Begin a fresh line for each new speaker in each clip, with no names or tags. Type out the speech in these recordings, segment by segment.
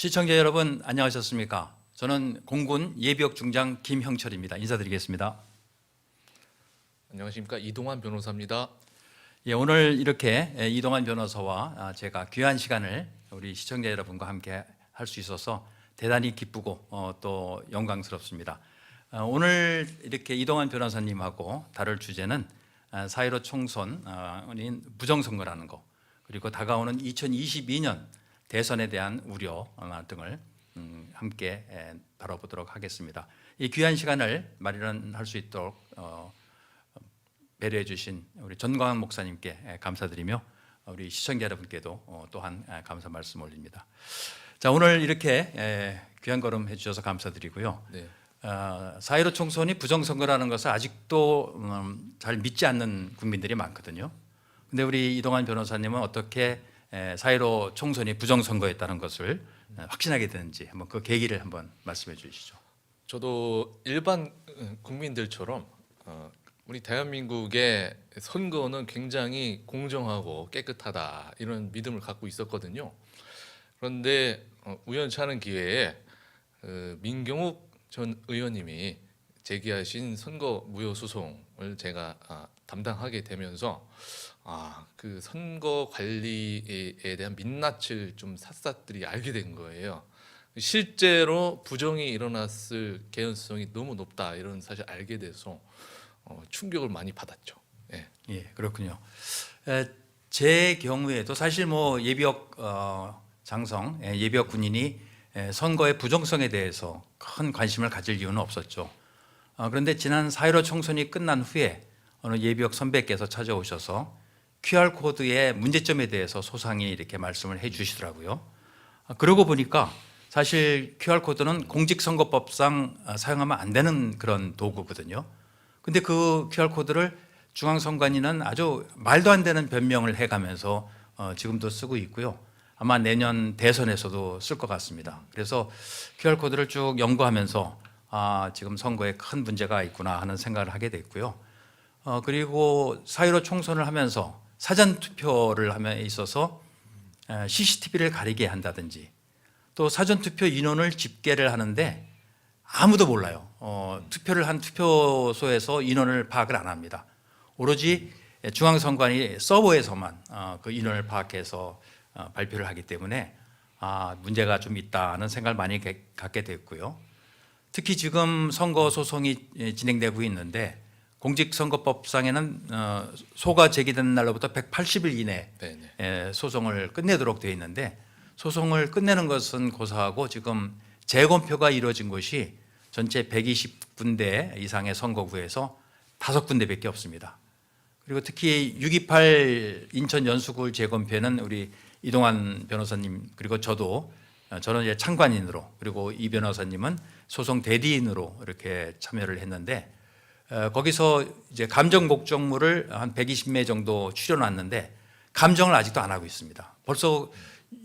시청자 여러분 안녕하셨습니까? 저는 공군 예비역 중장 김형철입니다. 인사드리겠습니다.
안녕하십니까, 이동환 변호사입니다.
예, 오늘 이렇게 이동환 변호사와 제가 귀한 시간을 우리 시청자 여러분과 함께 할 수 있어서 대단히 기쁘고 또 영광스럽습니다. 오늘 이렇게 이동환 변호사님하고 다룰 주제는 4.15 총선인 부정선거라는 거, 그리고 다가오는 2022년 대선에 대한 우려 등을 함께 다뤄보도록 하겠습니다. 이 귀한 시간을 마련할 수 있도록 배려해 주신 우리 전광환 목사님께 감사드리며 우리 시청자 여러분께도 또한 감사 말씀 올립니다. 자, 오늘 이렇게 귀한 걸음 해주셔서 감사드리고요.
네.
4.15 총선이 부정선거라는 것을 아직도 잘 믿지 않는 국민들이 많거든요. 근데 우리 이동환 변호사님은 어떻게 4.15 총선이 부정선거였다는 것을 확신하게 되는지 한번 그 계기를 한번 말씀해 주시죠.
저도 일반 국민들처럼 우리 대한민국의 선거는 굉장히 공정하고 깨끗하다, 이런 믿음을 갖고 있었거든요. 그런데 우연찮은 기회에 민경욱 전 의원님이 제기하신 선거 무효 소송을 제가 담당하게 되면서 그 선거 관리에 대한 민낯을 좀 샅샅들이 알게 된 거예요. 실제로 부정이 일어났을 개연성이 너무 높다, 이런 사실 알게 돼서 충격을 많이 받았죠. 예.
예, 그렇군요. 제 경우에도 사실 뭐 예비역 장성, 예비역 군인이 선거의 부정성에 대해서 큰 관심을 가질 이유는 없었죠. 그런데 지난 4.15 총선이 끝난 후에 어느 예비역 선배께서 찾아오셔서 QR코드의 문제점에 대해서 소상히 이렇게 말씀을 해 주시더라고요. 그러고 보니까 사실 QR코드는 공직선거법상 사용하면 안 되는 그런 도구거든요. 근데 그 QR코드를 중앙선관위는 아주 말도 안 되는 변명을 해가면서 지금도 쓰고 있고요. 아마 내년 대선에서도 쓸 것 같습니다. 그래서 QR코드를 쭉 연구하면서 지금 선거에 큰 문제가 있구나 하는 생각을 하게 됐고요. 그리고 4.15 총선을 하면서 사전투표를 함에 있어서 CCTV를 가리게 한다든지, 또 사전투표 인원을 집계를 하는데 아무도 몰라요. 투표를 한 투표소에서 인원을 파악을 안 합니다. 오로지 중앙선관위 서버에서만 그 인원을 파악해서 발표를 하기 때문에 문제가 좀 있다는 생각을 많이 갖게 됐고요. 특히 지금 선거 소송이 진행되고 있는데 공직선거법상에는 소가 제기된 날로부터 180일 이내에 소송을 끝내도록 되어 있는데, 소송을 끝내는 것은 고사하고 지금 재검표가 이루어진 곳이 전체 120군데 이상의 선거구에서 5군데밖에 없습니다. 그리고 특히 6.28 인천 연수구 재검표는 우리 이동환 변호사님 그리고 저는 이제 참관인으로, 그리고 이 변호사님은 소송 대리인으로 이렇게 참여를 했는데, 거기서 이제 감정 목적물을 한 120매 정도 추려놨는데 감정을 아직도 안 하고 있습니다. 벌써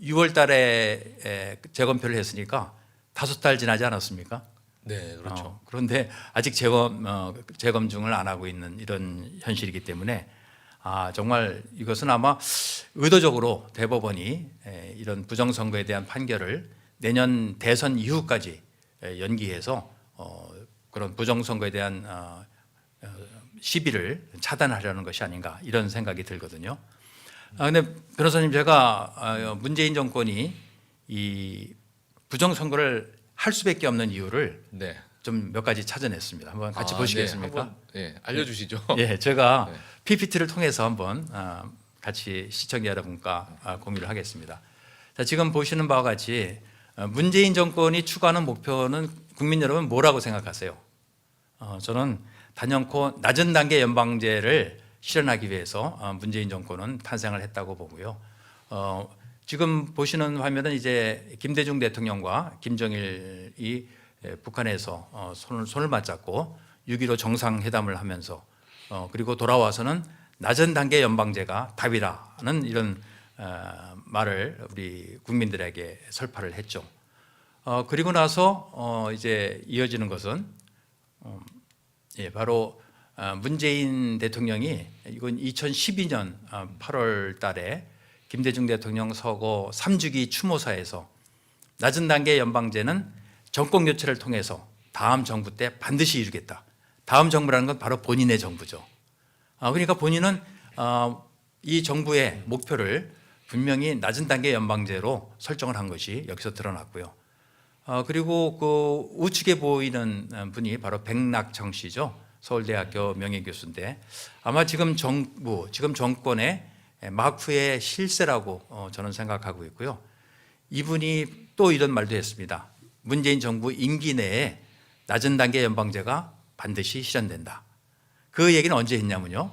6월 달에 재검표를 했으니까 5달 지나지 않았습니까?
네, 그렇죠.
그런데 아직 재검증을 안 하고 있는 이런 현실이기 때문에 정말 이것은 아마 의도적으로 대법원이 이런 부정선거에 대한 판결을 내년 대선 이후까지 연기해서 그런 부정선거에 대한 시비를 차단하려는 것이 아닌가, 이런 생각이 들거든요. 근데 변호사님, 제가 문재인 정권이 이 부정선거를 할 수밖에 없는 이유를 좀 몇 가지 찾아냈습니다. 한번 같이 보시겠습니까?
네, 한번 알려주시죠.
예, 제가 PPT를 통해서 한번 같이 시청자 여러분과 공유를 하겠습니다. 자, 지금 보시는 바와 같이 문재인 정권이 추구하는 목표는 국민 여러분 뭐라고 생각하세요? 저는 단연코 낮은 단계 연방제를 실현하기 위해서 문재인 정권은 탄생을 했다고 보고요. 지금 보시는 화면은 이제 김대중 대통령과 김정일이 북한에서 손을 맞잡고 6.15 정상회담을 하면서 그리고 돌아와서는 낮은 단계 연방제가 답이라는 이런 말을 우리 국민들에게 설파를 했죠. 그리고 나서 이제 이어지는 것은 바로 문재인 대통령이 이건 2012년 8월 달에 김대중 대통령 서거 3주기 추모사에서 낮은 단계 연방제는 정권 교체를 통해서 다음 정부 때 반드시 이루겠다. 다음 정부라는 건 바로 본인의 정부죠. 그러니까 본인은 이 정부의 목표를 분명히 낮은 단계 연방제로 설정을 한 것이 여기서 드러났고요. 그리고 그 우측에 보이는 분이 바로 백낙정 씨죠. 서울대학교 명예교수인데 아마 지금 지금 정권의 마크의 실세라고 저는 생각하고 있고요. 이분이 또 이런 말도 했습니다. 문재인 정부 임기 내에 낮은 단계 연방제가 반드시 실현된다. 그 얘기는 언제 했냐면요.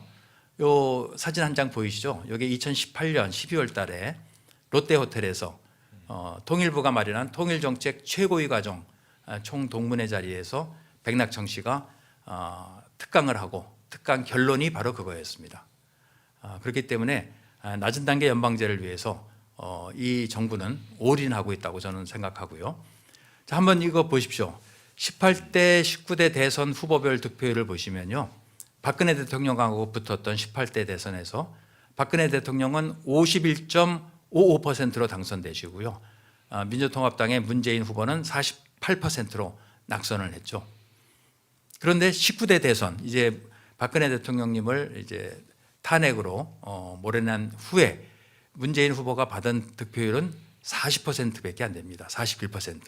요 사진 한 장 보이시죠? 여기 2018년 12월 달에 롯데호텔에서 통일부가 마련한 통일정책 최고위 과정 총동문회 자리에서 백낙정 씨가 특강을 하고 특강 결론이 바로 그거였습니다. 그렇기 때문에 낮은 단계 연방제를 위해서 이 정부는 올인하고 있다고 저는 생각하고요. 자, 한번 이거 보십시오. 18대, 19대 대선 후보별 득표율을 보시면요. 박근혜 대통령하고 붙었던 18대 대선에서 박근혜 대통령은 51.55%로 당선되시고요. 민주통합당의 문재인 후보는 48%로 낙선을 했죠. 그런데 19대 대선, 이제 박근혜 대통령님을 이제 탄핵으로 몰아낸 후에 문재인 후보가 받은 득표율은 40%밖에 안 됩니다. 41%.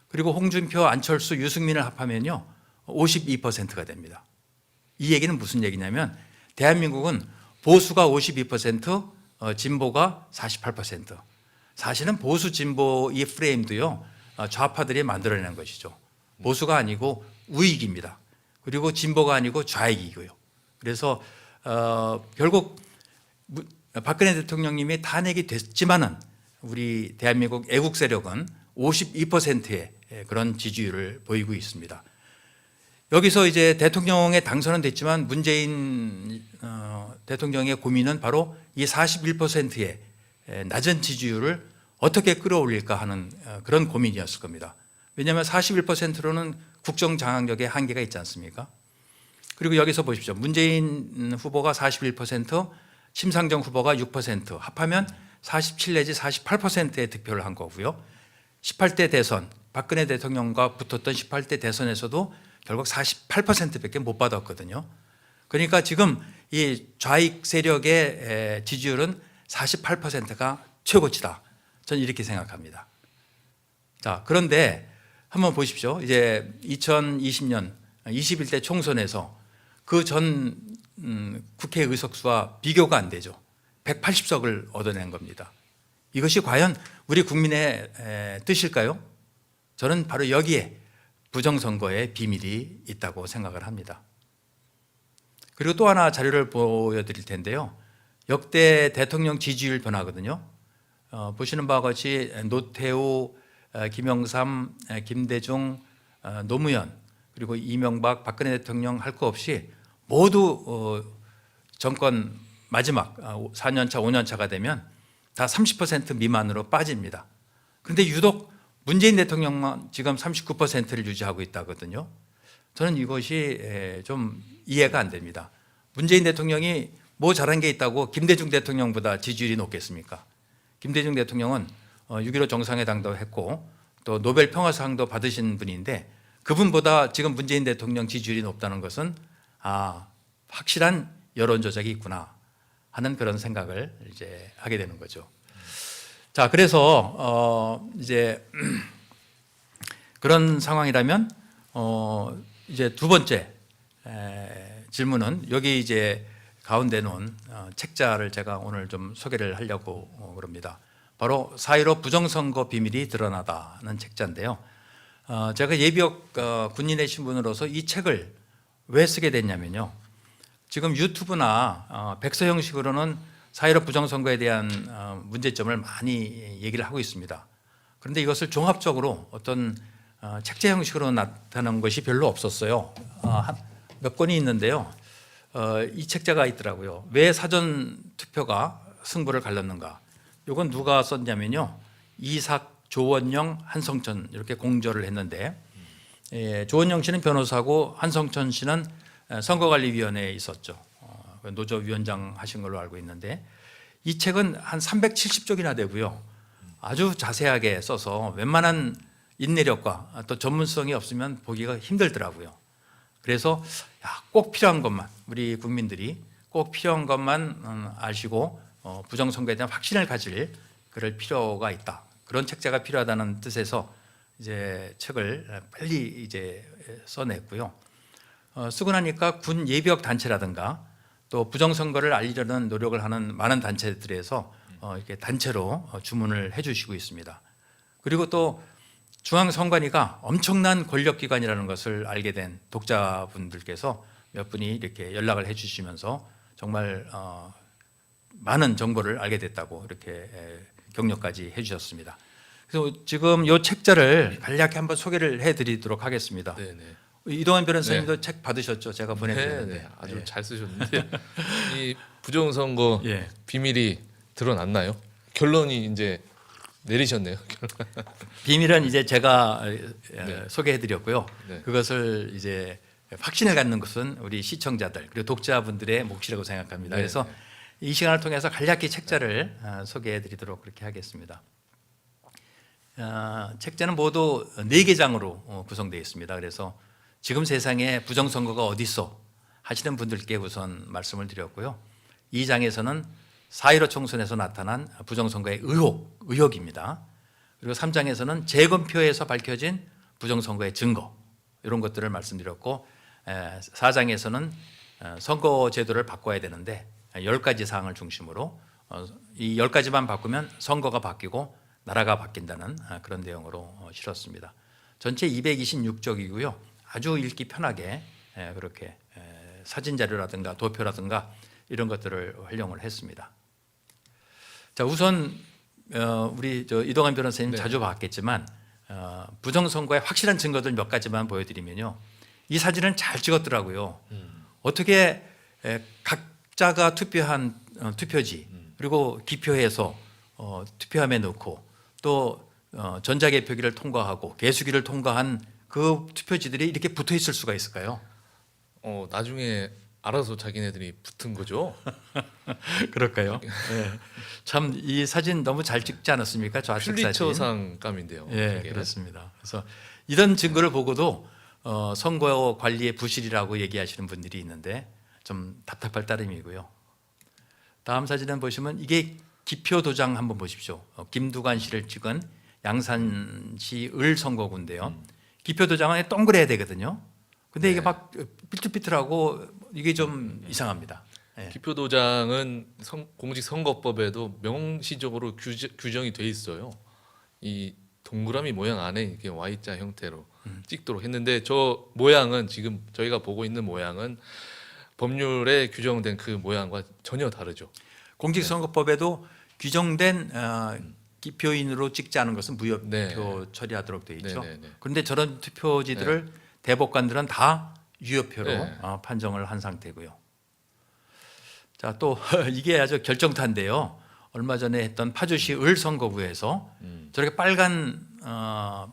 그리고 홍준표, 안철수, 유승민을 합하면요 52%가 됩니다. 이 얘기는 무슨 얘기냐면 대한민국은 보수가 52%, 진보가 48%. 사실은 보수 진보 이 프레임도요 좌파들이 만들어낸 것이죠. 보수가 아니고 우익입니다. 그리고 진보가 아니고 좌익이고요. 그래서 결국 박근혜 대통령님이 탄핵이 됐지만은 우리 대한민국 애국 세력은 52%의 그런 지지율을 보이고 있습니다. 여기서 이제 대통령의 당선은 됐지만 문재인 대통령의 고민은 바로 이 41%의 낮은 지지율을 어떻게 끌어올릴까 하는 그런 고민이었을 겁니다. 왜냐하면 41%로는 국정 장악력에 한계가 있지 않습니까? 그리고 여기서 보십시오. 문재인 후보가 41%, 심상정 후보가 6%, 합하면 47 내지 48%의 득표를 한 거고요. 18대 대선, 박근혜 대통령과 붙었던 18대 대선에서도 결국 48%밖에 못 받았거든요. 그러니까 지금 이 좌익 세력의 지지율은 48%가 최고치다. 저는 이렇게 생각합니다. 자, 그런데 한번 보십시오. 이제 2020년 21대 총선에서 그 전 국회 의석수와 비교가 안 되죠. 180석을 얻어낸 겁니다. 이것이 과연 우리 국민의 뜻일까요? 저는 바로 여기에 부정선거의 비밀이 있다고 생각을 합니다. 그리고 또 하나 자료를 보여드릴 텐데요. 역대 대통령 지지율 변화거든요. 보시는 바와 같이 노태우, 김영삼, 김대중, 노무현, 그리고 이명박, 박근혜 대통령 할 거 없이 모두 정권 마지막 4년차, 5년차가 되면 다 30% 미만으로 빠집니다. 그런데 유독 문재인 대통령만 지금 39%를 유지하고 있다거든요. 저는 이것이 좀 이해가 안 됩니다. 문재인 대통령이 뭐 잘한 게 있다고 김대중 대통령보다 지지율이 높겠습니까? 김대중 대통령은 6.15 정상회담도 했고 또 노벨 평화상도 받으신 분인데 그분보다 지금 문재인 대통령 지지율이 높다는 것은 확실한 여론 조작이 있구나 하는 그런 생각을 이제 하게 되는 거죠. 자, 그래서 이제 그런 상황이라면 이제 두 번째 질문은 여기 이제 가운데 놓은 책자를 제가 오늘 좀 소개를 하려고 그럽니다. 바로 4.15 부정선거 비밀이 드러나다는 책자인데요. 제가 예비역 군인의 신분으로서 이 책을 왜 쓰게 됐냐면요. 지금 유튜브나 백서 형식으로는 4.15 부정선거에 대한 문제점을 많이 얘기를 하고 있습니다. 그런데 이것을 종합적으로 어떤 책자 형식으로 나타난 것이 별로 없었어요. 몇 권이 있는데요. 이 책자가 있더라고요. 왜 사전 투표가 승부를 갈랐는가? 이건 누가 썼냐면요. 이삭, 조원영, 한성천 이렇게 공저를 했는데 조원영 씨는 변호사고 한성천 씨는 선거관리위원회에 있었죠. 노조위원장 하신 걸로 알고 있는데 이 책은 한 370쪽이나 되고요. 아주 자세하게 써서 웬만한 인내력과 또 전문성이 없으면 보기가 힘들더라고요. 그래서 꼭 필요한 것만, 우리 국민들이 꼭 필요한 것만 아시고 부정선거에 대한 확신을 가질 그럴 필요가 있다. 그런 책자가 필요하다는 뜻에서 이제 책을 빨리 이제 써냈고요. 쓰고 나니까 군 예비역 단체라든가 또 부정선거를 알리려는 노력을 하는 많은 단체들에서 이렇게 단체로 주문을 해주시고 있습니다. 그리고 또 중앙선관위가 엄청난 권력기관이라는 것을 알게 된 독자분들께서 몇 분이 이렇게 연락을 해주시면서 정말 많은 정보를 알게 됐다고 이렇게 격려까지 해주셨습니다. 그래서 지금 이 책자를 간략히 한번 소개를 해드리도록 하겠습니다.
네네.
이동환 변호사님도 책 받으셨죠? 제가 보내드렸는데.
네, 아주 잘 쓰셨는데 이 부정선거
예.
비밀이 드러났나요? 결론이 이제 내리셨네요.
비밀은 이제 제가
네.
소개해드렸고요.
네.
그것을 이제 확신을 갖는 것은 우리 시청자들 그리고 독자분들의 몫이라고 생각합니다.
네,
그래서
네.
이 시간을 통해서 간략히 책자를 소개해드리도록 그렇게 하겠습니다. 책자는 모두 4개 장으로 구성되어 있습니다. 그래서 지금 세상에 부정선거가 어디 있어 하시는 분들께 우선 말씀을 드렸고요. 이 장에서는 4.15 총선에서 나타난 부정선거의 의혹입니다. 그리고 3장에서는 재검표에서 밝혀진 부정선거의 증거 이런 것들을 말씀드렸고 4장에서는 선거제도를 바꿔야 되는데 10가지 사항을 중심으로 이 10가지만 바꾸면 선거가 바뀌고 나라가 바뀐다는 그런 내용으로 실었습니다. 전체 226쪽이고요. 아주 읽기 편하게 그렇게 사진 자료라든가 도표라든가 이런 것들을 활용을 했습니다. 자, 우선 우리 이동환 변호사님
네.
자주 봤겠지만 부정선거의 확실한 증거들 몇 가지만 보여드리면요. 이 사진은 잘 찍었더라고요. 어떻게 각자가 투표한 투표지 그리고 기표해서 투표함에 넣고 또 전자개표기를 통과하고 개수기를 통과한 그 투표지들이 이렇게 붙어 있을 수가 있을까요?
나중에 알아서 자기네들이 붙은 거죠.
그럴까요? 네. 참 이 사진 너무 잘 찍지 않았습니까? 좌측 사진.
퓰리처상 감인데요.
예,
되게.
그렇습니다. 그래서 이런 증거를 보고도 선거 관리의 부실이라고 얘기하시는 분들이 있는데 좀 답답할 따름이고요. 다음 사진을 보시면 이게 기표 도장 한번 보십시오. 김두관 씨를 찍은 양산시 을 선거구인데요. 기표 도장은 동그래야 되거든요. 근데 이게
네.
막 삐뚤삐뚤하고 이게 좀 이상합니다. 예.
기표도장은 공직선거법에도 명시적으로 규정이 돼 있어요. 이 동그라미 모양 안에 이렇게 Y자 형태로 찍도록 했는데 저 모양은 지금 저희가 보고 있는 모양은 법률에 규정된 그 모양과 전혀 다르죠.
공직선거법에도 규정된 기표인으로 찍지 않은 것은 무효표
네.
처리하도록 되어 있죠.
네, 네, 네.
그런데 저런 투표지들을 대법관들은 다 유효표로
네.
판정을 한 상태고요. 자, 또 이게 아주 결정타인데요. 얼마 전에 했던 파주시 을 선거구에서 저렇게 빨간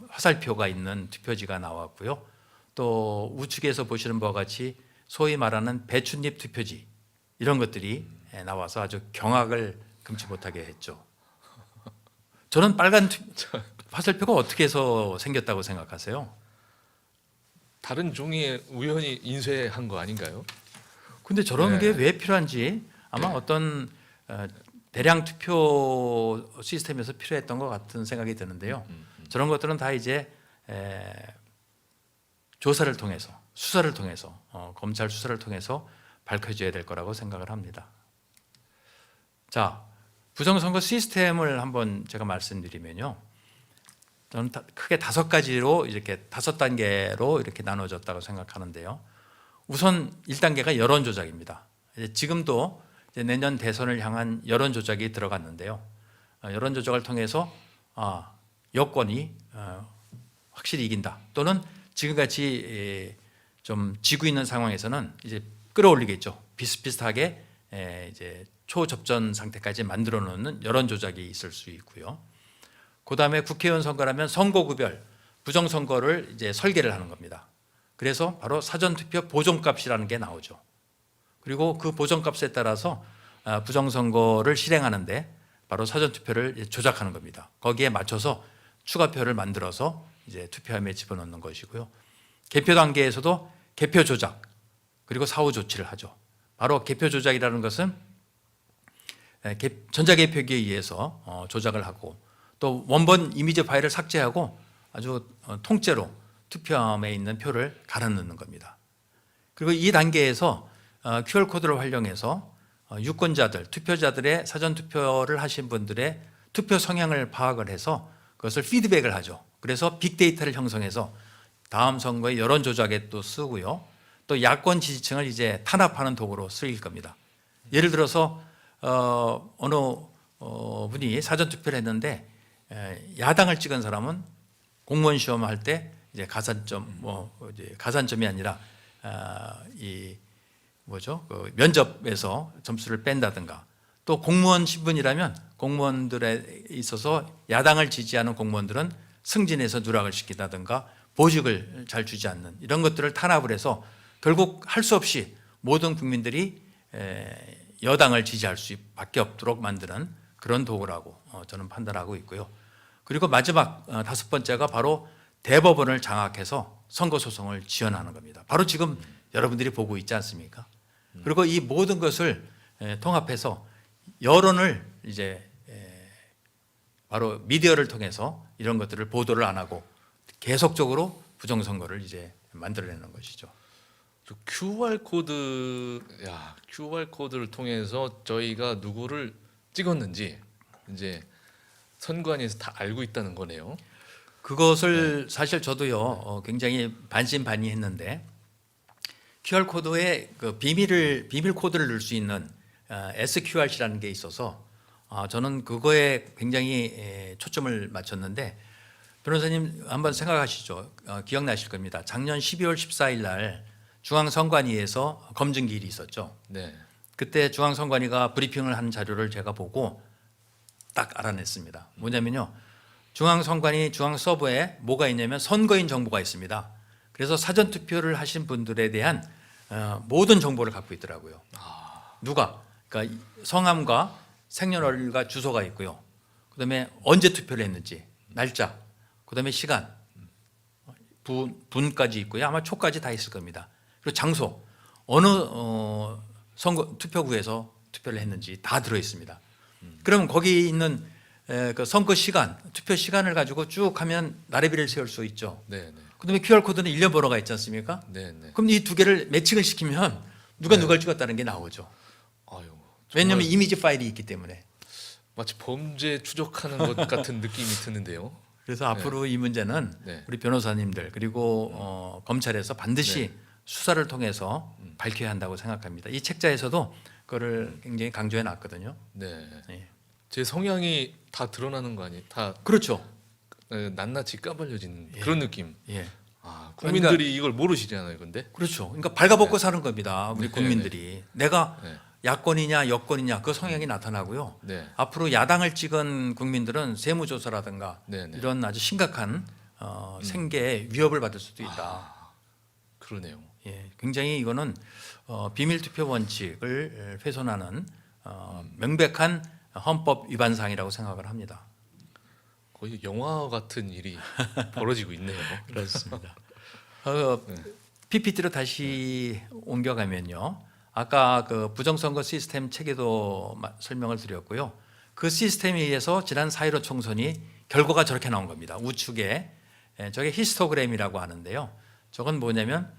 화살표가 있는 투표지가 나왔고요. 또 우측에서 보시는 바와 같이 소위 말하는 배춧잎 투표지 이런 것들이 나와서 아주 경악을 금치 못하게 했죠. 저는 빨간 화살표가 어떻게 해서 생겼다고 생각하세요?
다른 종이에 우연히 인쇄한 거 아닌가요?
근데 저런
네.
게 왜 필요한지 아마
네.
어떤 대량 투표 시스템에서 필요했던 것 같은 생각이 드는데요. 저런 것들은 다 이제 조사를 통해서 수사를 통해서 검찰 수사를 통해서 밝혀져야 될 거라고 생각을 합니다. 자, 부정선거 시스템을 한번 제가 말씀드리면요. 저는 크게 5가지로 이렇게 5단계로 이렇게 나눠졌다고 생각하는데요. 우선 1단계가 여론 조작입니다. 지금도 이제 내년 대선을 향한 여론 조작이 들어갔는데요. 여론 조작을 통해서 여권이 확실히 이긴다. 또는 지금같이 좀 지고 있는 상황에서는 이제 끌어올리겠죠. 비슷비슷하게 이제 초접전 상태까지 만들어 놓는 여론 조작이 있을 수 있고요. 그다음에 국회의원 선거라면 선거구별 부정선거를 이제 설계를 하는 겁니다. 그래서 바로 사전투표 보정값이라는 게 나오죠. 그리고 그 보정값에 따라서 부정선거를 실행하는데 바로 사전 투표를 조작하는 겁니다. 거기에 맞춰서 추가표를 만들어서 이제 투표함에 집어넣는 것이고요. 개표 단계에서도 개표 조작 그리고 사후 조치를 하죠. 바로 개표 조작이라는 것은 전자개표기에 의해서 조작을 하고 또 원본 이미지 파일을 삭제하고 아주 통째로 투표함에 있는 표를 갈아 넣는 겁니다. 그리고 이 단계에서 QR코드를 활용해서 유권자들, 투표자들의 사전 투표를 하신 분들의 투표 성향을 파악을 해서 그것을 피드백을 하죠. 그래서 빅데이터를 형성해서 다음 선거의 여론 조작에 또 쓰고요. 또 야권 지지층을 이제 탄압하는 도구로 쓰일 겁니다. 예를 들어서 어느 분이 사전 투표를 했는데 야당을 찍은 사람은 공무원 시험 할 때 이제 가산점 이제 가산점이 아니라 이 뭐죠? 그 면접에서 점수를 뺀다든가 또 공무원 신분이라면 공무원들에 있어서 야당을 지지하는 공무원들은 승진해서 누락을 시킨다든가 보직을 잘 주지 않는 이런 것들을 탄압을 해서 결국 할 수 없이 모든 국민들이 여당을 지지할 수밖에 없도록 만드는 그런 도구라고 저는 판단하고 있고요. 그리고 마지막 다섯 번째가 바로 대법원을 장악해서 선거소송을 지원하는 겁니다. 바로 지금 여러분들이 보고 있지 않습니까? 그리고 이 모든 것을 통합해서 여론을 이제 바로 미디어를 통해서 이런 것들을 보도를 안 하고 계속적으로 부정선거를 이제 만들어내는 것이죠.
QR 코드를 통해서 저희가 누구를 찍었는지 이제 선관위에서 다 알고 있다는 거네요.
그것을 사실 저도요 굉장히 반신반의했는데 QR 코드에 그 비밀 코드를 넣을 수 있는 SQRC라는 게 있어서 저는 그거에 굉장히 초점을 맞췄는데 변호사님 한번 생각하시죠. 기억나실 겁니다. 작년 12월 14일 날 중앙선관위에서 검증기일이 있었죠.
네.
그때 중앙선관위가 브리핑을 한 자료를 제가 보고 딱 알아냈습니다. 뭐냐면요. 중앙선관위 중앙 서버에 뭐가 있냐면 선거인 정보가 있습니다. 그래서 사전투표를 하신 분들에 대한 모든 정보를 갖고 있더라고요. 누가? 그러니까 성함과 생년월일과 주소가 있고요. 그다음에 언제 투표를 했는지, 날짜, 그다음에 시간, 분까지 있고요. 아마 초까지 다 있을 겁니다. 그리고 장소, 어느 선거 투표구에서 투표를 했는지 다 들어 있습니다. 그러면 거기 있는 그 선거 시간, 투표 시간을 가지고 쭉 하면 나래비를 세울 수 있죠.
네, 네.
그다음에 QR 코드는 일련 번호가 있지 않습니까?
네, 네.
그럼 이 두 개를 매칭을 시키면 누가 찍었다는 게 나오죠.
아유.
왜냐하면 이미지 파일이 있기 때문에.
마치 범죄 추적하는 것 같은 느낌이 드는데요.
그래서 앞으로 이 문제는
네.
우리 변호사님들 그리고 검찰에서 반드시 수사를 통해서 밝혀야 한다고 생각합니다. 이 책자에서도 그거를 굉장히 강조해 놨거든요.
네.
예.
제 성향이 다 드러나는 거 아니에요? 다
그렇죠.
낱낱이 까발려진
예.
그런 느낌.
예.
국민들이 이걸 모르시잖아요, 근데.
그렇죠. 그러니까 발가벗고 사는 겁니다. 우리
네,
국민들이. 내가
네.
야권이냐 여권이냐 그 성향이 나타나고요.
네.
앞으로 야당을 찍은 국민들은 세무조사라든가
네, 네.
이런 아주 심각한 생계에 위협을 받을 수도 있다.
그러네요.
예, 굉장히 이거는 비밀투표 원칙을 훼손하는 명백한 헌법 위반 사항이라고 생각을 합니다.
거의 영화 같은 일이 벌어지고 있네요.
그렇습니다. PPT로 다시 옮겨가면요. 아까 그 부정선거 시스템 체계도 설명을 드렸고요. 그 시스템에 의해서 지난 4.15 총선이 결과가 저렇게 나온 겁니다. 우측에 저게 히스토그램이라고 하는데요. 저건 뭐냐면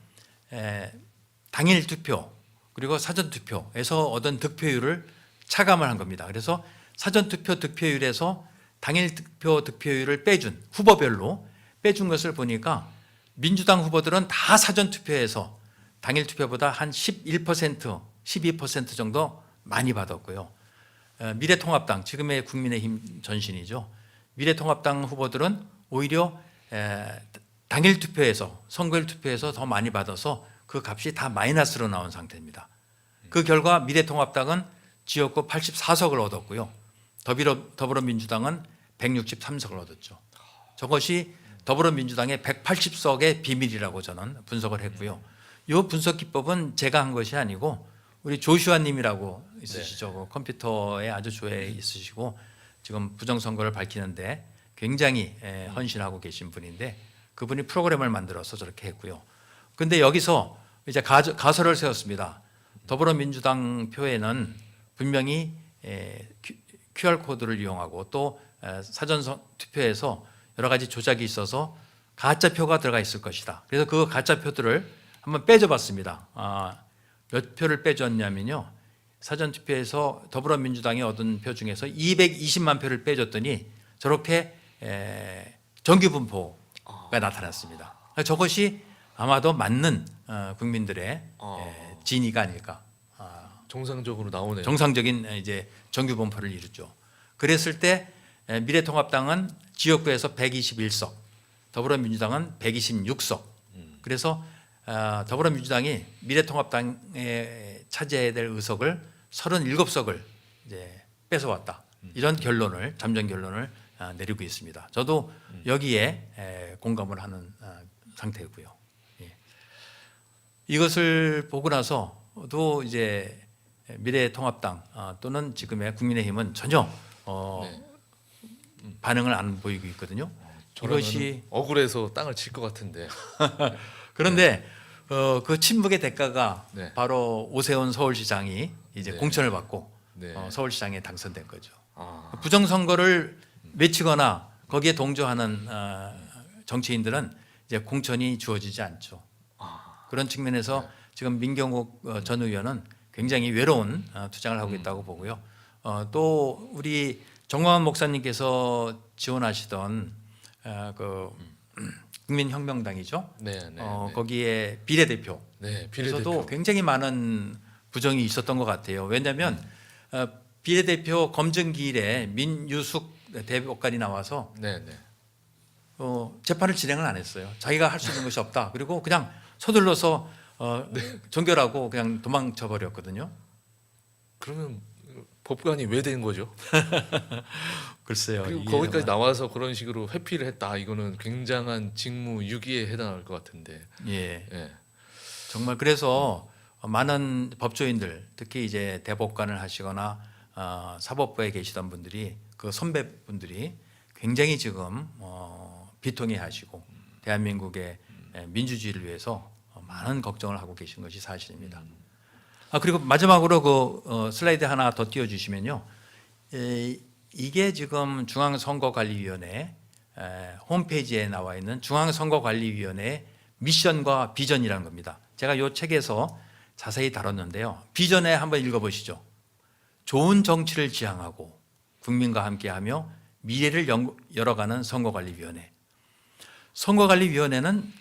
당일 투표 그리고 사전 투표에서 얻은 득표율을 차감을 한 겁니다. 그래서 사전 투표 득표율에서 당일 투표 득표율을 빼준 후보별로 빼준 것을 보니까 민주당 후보들은 다 사전 투표에서 당일 투표보다 한 11%, 12% 정도 많이 받았고요. 미래통합당, 지금의 국민의힘 전신이죠. 미래통합당 후보들은 오히려 당일 투표에서, 선거일 투표에서 더 많이 받아서 그 값이 다 마이너스로 나온 상태입니다. 그 결과 미래통합당은 지역구 84석을 얻었고요. 더불어민주당은 163석을 얻었죠. 저것이 더불어민주당의 180석의 비밀이라고 저는 분석을 했고요. 이 분석 기법은 제가 한 것이 아니고 우리 조슈아 님이라고 있으시죠. 그 컴퓨터에 아주 조예 있으시고 지금 부정선거를 밝히는데 굉장히 헌신하고 계신 분인데 그분이 프로그램을 만들어서 저렇게 했고요. 근데 여기서 이제 가설을 세웠습니다. 더불어민주당 표에는 분명히 QR 코드를 이용하고 또 사전 투표에서 여러 가지 조작이 있어서 가짜 표가 들어가 있을 것이다. 그래서 그 가짜 표들을 한번 빼줘봤습니다. 몇 표를 빼줬냐면요. 사전 투표에서 더불어민주당이 얻은 표 중에서 220만 표를 빼줬더니 저렇게 정규 분포가 나타났습니다. 저것이 아마도 맞는 국민들의 진위가 아닐까.
정상적으로 나오네요.
정상적인 이제 정규 분포를 이루죠. 그랬을 때 미래통합당은 지역구에서 121석, 더불어민주당은 126석. 그래서 더불어민주당이 미래통합당에 차지해야 될 의석을 37석을 이제 뺏어왔다. 이런 결론을 잠정 결론을 내리고 있습니다. 저도 여기에 공감을 하는 상태고요. 예. 이것을 보고 나서도 이제 미래통합당 또는 지금의 국민의힘은 전혀 반응을 안 보이고 있거든요. 이것이
억울해서 땅을 칠 것 같은데.
그런데 그 침묵의 대가가
네.
바로 오세훈 서울시장이 이제
네.
공천을 받고
네.
서울시장에 당선된 거죠.
아,
부정선거를 외치거나 거기에 동조하는 정치인들은 이제 공천이 주어지지 않죠. 그런 측면에서 지금 민경욱 전 의원은 굉장히 외로운 투쟁을 하고 있다고 보고요. 또 우리 정광훈 목사님께서 지원하시던 그 국민혁명당이죠.
네, 네, 네.
거기에 비례대표.
네,
그래서도
비례대표.
굉장히 많은 부정이 있었던 것 같아요. 왜냐하면 비례대표 검증기일에 민유숙 대법관이 나와서
네, 네.
재판을 진행을 안 했어요. 자기가 할 수 있는 것이 없다. 그리고 그냥 서둘러서 종결하고 그냥 도망쳐 버렸거든요.
그러면 법관이 왜 된 거죠?
글쎄요.
그리고
이게
거기까지
정말-
나와서 그런 식으로 회피를 했다. 이거는 굉장한 직무유기에 해당할 것 같은데.
예,
예.
정말 그래서 많은 법조인들, 특히 이제 대법관을 하시거나 사법부에 계시던 분들이 그 선배분들이 굉장히 지금 비통해하시고 대한민국의 민주주의를 위해서 많은 걱정을 하고 계신 것이 사실입니다. 그리고 마지막으로 그 슬라이드 하나 더 띄워주시면요. 이게 지금 중앙선거관리위원회 홈페이지에 나와 있는 중앙선거관리위원회 미션과 비전이라는 겁니다. 제가 이 책에서 자세히 다뤘는데요. 비전에 한번 읽어보시죠. 좋은 정치를 지향하고 국민과 함께하며 미래를 열어가는 선거관리위원회. 선거관리위원회는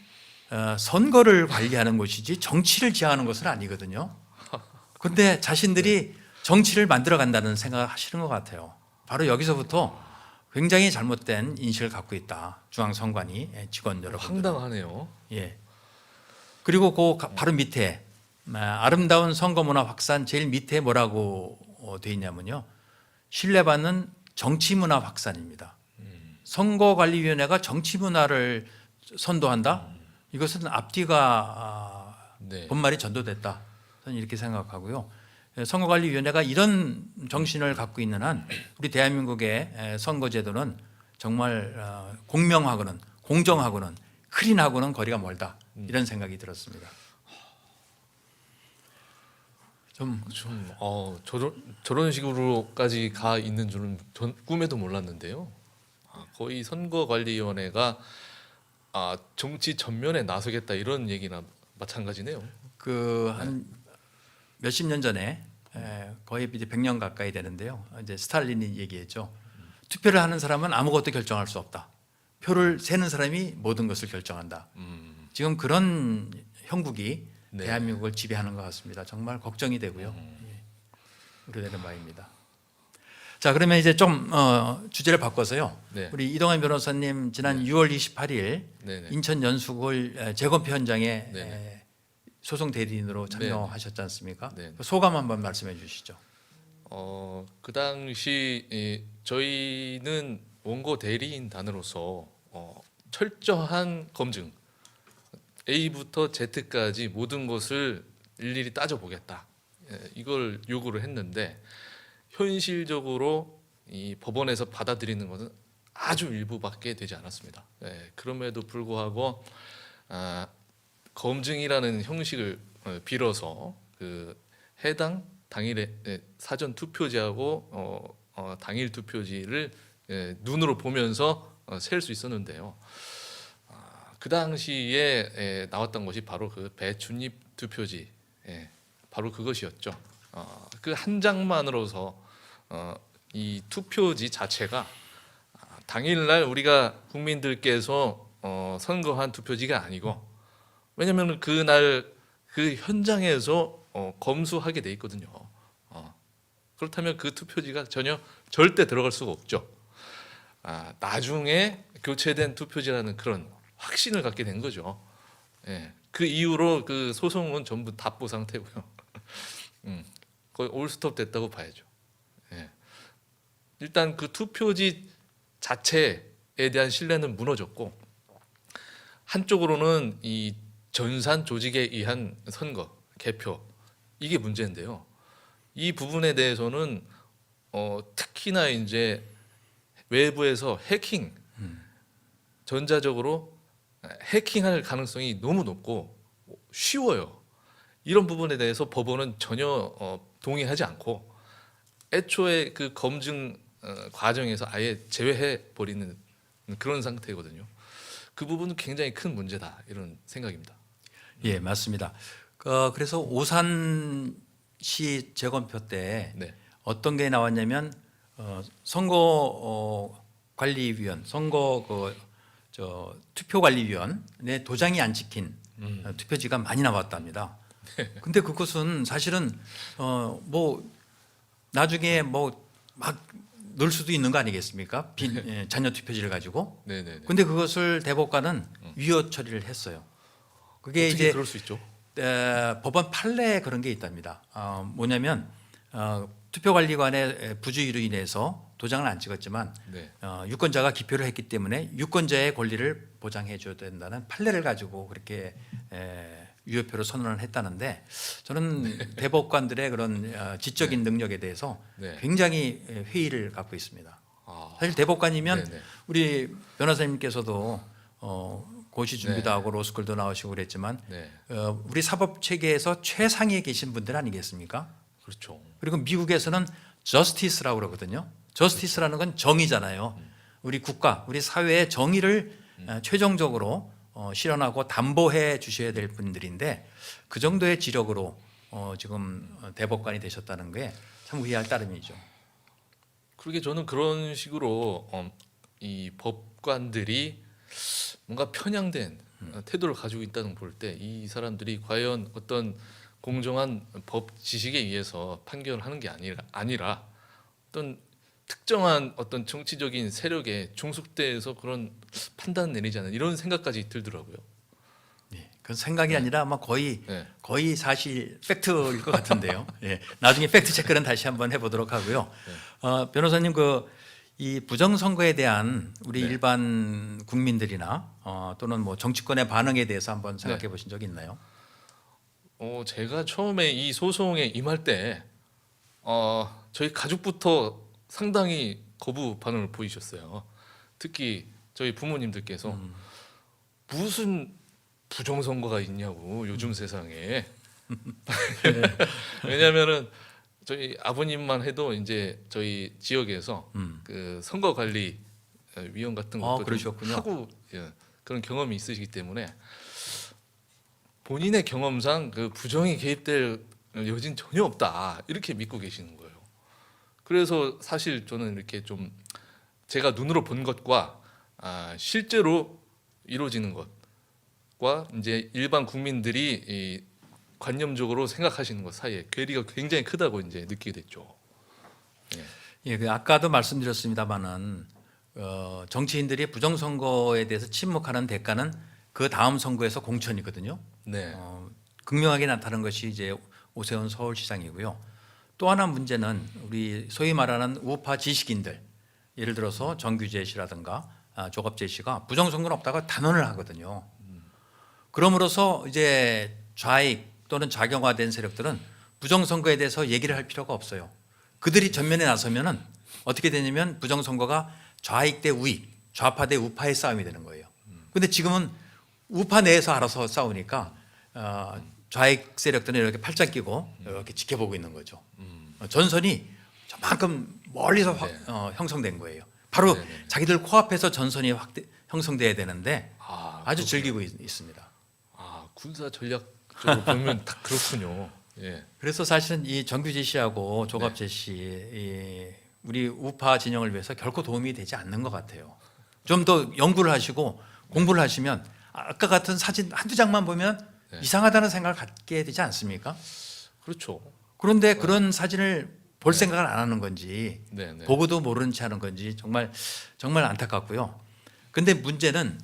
선거를 관리하는 곳이지 정치를 지향하는 것은 아니거든요. 그런데 자신들이 정치를 만들어 간다는 생각을 하시는 것 같아요. 바로 여기서부터 굉장히 잘못된 인식을 갖고 있다. 중앙선관위 직원 여러분.
황당하네요.
예. 그리고 그 바로 밑에 아름다운 선거문화 확산 제일 밑에 뭐라고 돼 있냐면요. 신뢰받는 정치문화 확산입니다. 선거관리위원회가 정치문화를 선도한다? 이것은 앞뒤가
네.
본말이 전도됐다. 저는 이렇게 생각하고요. 선거관리위원회가 이런 정신을 갖고 있는 한 우리 대한민국의 선거제도는 정말 공명하고는 공정하고는 클린하고는 거리가 멀다. 이런 생각이 들었습니다.
저런 식으로까지 가 있는 줄은 전 꿈에도 몰랐는데요. 거의 선거관리위원회가 정치 전면에 나서겠다 이런 얘기나 마찬가지네요.
그 한 몇십 년 전에 거의 이제 100년 가까이 되는데요. 이제 스탈린이 얘기했죠. 투표를 하는 사람은 아무것도 결정할 수 없다. 표를 세는 사람이 모든 것을 결정한다. 지금 그런 형국이
네.
대한민국을 지배하는 것 같습니다. 정말 걱정이 되고요. 예. 우려되는 바입니다. 자, 그러면 이제 좀 주제를 바꿔서요.
네.
우리 이동환 변호사님 지난 6월 28일
네네.
인천 연수골 재검표 현장에
네네.
소송 대리인으로 참여하셨지 않습니까?
네네.
그 소감 한번 말씀해 주시죠.
그 당시 저희는 원고 대리인 단으로서 철저한 검증 A부터 Z까지 모든 것을 일일이 따져보겠다. 이걸 요구를 했는데 현실적으로 이 법원에서 받아들이는 것은 아주 일부밖에 되지 않았습니다. 그럼에도 불구하고 검증이라는 형식을 빌어서 그 해당 당일에 사전 투표지하고 당일 투표지를 눈으로 보면서 셀 수 있었는데요. 그 당시에 나왔던 것이 바로 그 배춧잎 투표지, 바로 그것이었죠. 그 한 장만으로서 이 투표지 자체가 당일날 우리가 국민들께서 선거한 투표지가 아니고, 왜냐하면 그날 그 현장에서 검수하게 돼 있거든요. 그렇다면 그 투표지가 절대 들어갈 수가 없죠. 나중에 교체된 투표지라는 그런 확신을 갖게 된 거죠. 그 이후로 그 소송은 전부 답보 상태고요. 거의 올스톱 됐다고 봐야죠. 일단 그 투표지 자체에 대한 신뢰는 무너졌고, 한쪽으로는 이 전산 조직에 의한 선거 개표, 이게 문제인데요. 이 부분에 대해서는 특히나 이제 외부에서 해킹, 전자적으로 해킹할 가능성이 너무 높고 쉬워요. 이런 부분에 대해서 법원은 전혀 동의하지 않고 애초에 그 검증 과정에서 아예 제외해 버리는 그런 상태거든요. 그 부분은 굉장히 큰 문제다, 이런 생각입니다.
예, 맞습니다. 그래서 오산시 재검표 때
네.
어떤 게 나왔냐면 선거관리위원, 투표관리위원회 도장이 안 찍힌 투표지가 많이 나왔답니다. 근데 그것은 사실은 뭐 나중에 뭐 막 넣을 수도 있는 거 아니겠습니까? 잔여 투표지를 가지고.
네네네.
근데 그것을 대법관은 위헌 처리를 했어요. 그게
어떻게
이제
그럴 수 있죠?
법원 판례에 그런 게 있답니다. 뭐냐면 투표관리관의 부주의로 인해서 도장을 안 찍었지만
네.
유권자가 기표를 했기 때문에 유권자의 권리를 보장해 줘야 된다는 판례를 가지고 그렇게 유효표를 선언을 했다는데, 저는 대법관들의 그런 지적인 능력에 대해서
네.
굉장히 회의를 갖고 있습니다. 사실 대법관이면
네네.
우리 변호사님께서도 고시 준비도
네.
하고 로스쿨도 나오시고 그랬지만
네.
우리 사법 체계에서 최상위에 계신 분들 아니겠습니까?
그렇죠.
그리고 미국에서는 저스티스라고 그러거든요. 저스티스라는 건 정의잖아요. 우리 국가, 우리 사회의 정의를 최종적으로 실현하고 담보해 주셔야 될 분들인데, 그 정도의 지력으로 지금 대법관이 되셨다는 게 참 의아할 따름이죠.
그러게 저는 그런 식으로 이 법관들이 뭔가 편향된 태도를 가지고 있다는 걸 볼 때, 이 사람들이 과연 어떤 공정한 법 지식에 의해서 판결을 하는 게 아니라 어떤 특정한 어떤 정치적인 세력에 중숙돼서 그런 판단 내리지 않는 이런 생각까지 들더라고요.
예, 그 생각이 아니라 아마 거의
네.
사실 팩트일 것 같은데요. 예, 나중에 팩트 체크는 다시 한번 해보도록 하고요. 변호사님, 이 부정선거에 대한 우리
네.
일반 국민들이나 또는 뭐 정치권의 반응에 대해서 한번 생각해 보신 적 있나요?
제가 처음에 이 소송에 임할 때 저희 가족부터 상당히 거부 반응을 보이셨어요. 특히 저희 부모님들께서 무슨 부정선거가 있냐고 요즘 세상에. 왜냐하면은 저희 아버님만 해도 이제 저희 지역에서 그 선거관리위원 같은 것도 좀
그러셨군요.
하고 그런 경험이 있으시기 때문에 본인의 경험상 그 부정이 개입될 여지는 전혀 없다, 이렇게 믿고 계시는 거예요. 그래서 사실 저는 이렇게 좀 제가 눈으로 본 것과 실제로 이루어지는 것과 이제 일반 국민들이 이 관념적으로 생각하시는 것 사이에 괴리가 굉장히 크다고 이제 느끼게 됐죠.
예, 아까도 말씀드렸습니다만은 정치인들이 부정선거에 대해서 침묵하는 대가는 그 다음 선거에서 공천이거든요.
네.
극명하게 나타난 것이 이제 오세훈 서울시장이고요. 또 하나 문제는 우리 소위 말하는 우파 지식인들, 예를 들어서 정규재 씨라든가 조갑재 씨가 부정선거는 없다고 단언을 하거든요. 그럼으로써 이제 좌익 또는 작용화된 세력들은 부정선거에 대해서 얘기를 할 필요가 없어요. 그들이 전면에 나서면은 어떻게 되냐면 부정선거가 좌익 대 우익, 좌파 대 우파의 싸움이 되는 거예요. 근데 지금은 우파 내에서 알아서 싸우니까 좌익 세력들은 이렇게 팔짱 끼고 이렇게 지켜보고 있는 거죠. 전선이 저만큼 멀리서 형성된 거예요. 바로
네네.
자기들 코앞에서 전선이 형성돼야 되는데 아주
그렇군요.
즐기고 있습니다.
군사 전략적으로 보면 딱 그렇군요. 예.
그래서 사실은 이 정규재 씨하고 조갑재 씨, 우리 우파 진영을 위해서 결코 도움이 되지 않는 것 같아요. 좀 더 연구를 하시고 공부를 하시면 아까 같은 사진 한두 장만 보면 이상하다는 생각을 갖게 되지 않습니까?
그렇죠.
그런데 그런 사진을 볼 생각을 안 하는 건지
네네.
보고도 모르는 채 하는 건지 정말 안타깝고요. 근데 문제는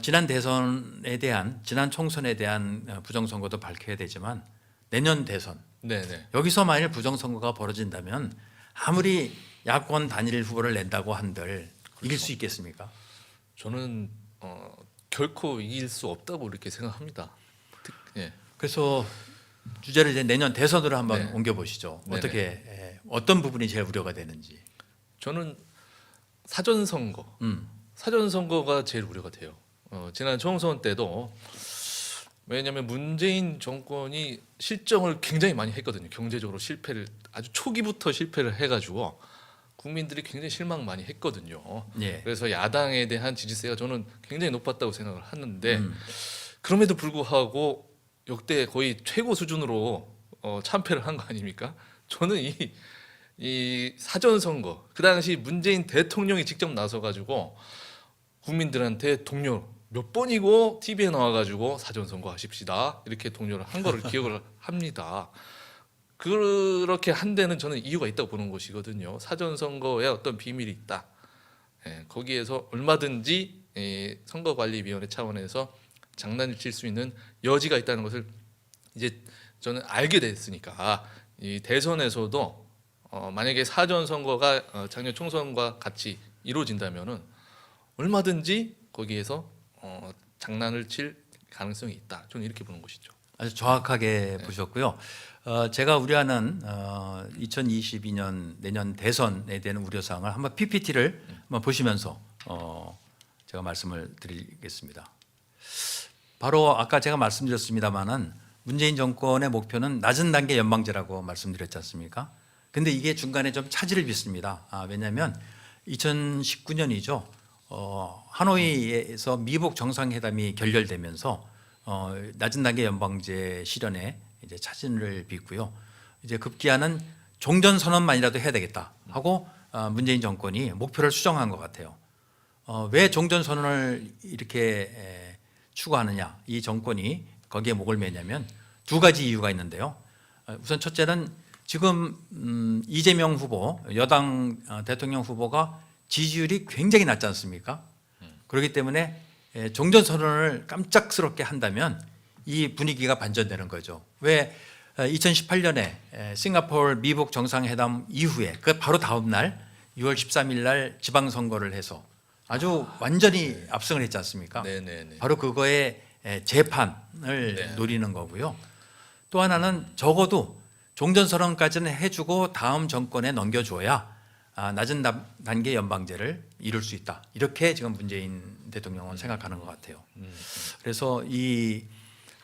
지난 대선에 대한 지난 총선에 대한 부정선거도 밝혀야 되지만 내년 대선
네네.
여기서 만일 부정선거가 벌어진다면 아무리 야권 단일 후보를 낸다고 한들 이길 수 있겠습니까?
저는 결코 이길 수 없다고 이렇게 생각합니다. 예.
그래서 주제를 이제 내년 대선으로 한번
네.
옮겨보시죠.
네네.
어떻게 어떤 부분이 제일 우려가 되는지.
저는 사전 선거. 사전 선거가 제일 우려가 돼요. 지난 총선 때도 왜냐하면 문재인 정권이 실정을 굉장히 많이 했거든요. 경제적으로 실패를 아주 초기부터 실패를 해가지고 국민들이 굉장히 실망 많이 했거든요.
예.
그래서 야당에 대한 지지세가 저는 굉장히 높았다고 생각을 하는데 그럼에도 불구하고 역대 거의 최고 수준으로 참패를 한 거 아닙니까? 저는 이 사전 선거 그 당시 문재인 대통령이 직접 나서 가지고 국민들한테 동료 몇 번이고 TV에 나와가지고 사전 선거 하십시다 이렇게 독려를 한 거를 기억을 합니다. 그렇게 한 데는 저는 이유가 있다고 보는 것이거든요. 사전 선거에 어떤 비밀이 있다. 거기에서 얼마든지 선거관리위원회 차원에서 장난을 칠 수 있는 여지가 있다는 것을 이제 저는 알게 됐으니까 이 대선에서도 만약에 사전 선거가 작년 총선과 같이 이루어진다면은 얼마든지 거기에서 장난을 칠 가능성이 있다. 저는 이렇게 보는 것이죠.
아주 정확하게 보셨고요. 제가 우려하는 2022년 내년 대선에 대한 우려사항을 한번 PPT를 한번 보시면서 제가 말씀을 드리겠습니다. 바로 아까 제가 말씀드렸습니다마는 문재인 정권의 목표는 낮은 단계 연방제라고 말씀드렸지 않습니까? 근데 이게 중간에 좀 차질을 빚습니다. 왜냐하면 2019년이죠. 하노이에서 미북 정상회담이 결렬되면서 낮은 단계 연방제 실현에 이제 차질을 빚고요. 이제 급기야는 종전 선언만이라도 해야 되겠다 하고 문재인 정권이 목표를 수정한 것 같아요. 왜 종전 선언을 이렇게 추구하느냐? 이 정권이 거기에 목을 매냐면 두 가지 이유가 있는데요. 우선 첫째는 지금 이재명 후보 여당 대통령 후보가 지지율이 굉장히 낮지 않습니까? 그렇기 때문에 종전 선언을 깜짝스럽게 한다면 이 분위기가 반전되는 거죠. 왜 2018년에 싱가포르 미북 정상회담 이후에 그 바로 다음 날 6월 13일 날 지방선거를 해서 아주 완전히 압승을 했지 않습니까?
네네네.
바로 그거의 재판을 노리는 거고요. 또 하나는 적어도 종전선언까지는 해주고 다음 정권에 넘겨줘야 낮은 단계 연방제를 이룰 수 있다. 이렇게 지금 문재인 대통령은 생각하는 것 같아요. 그래서 이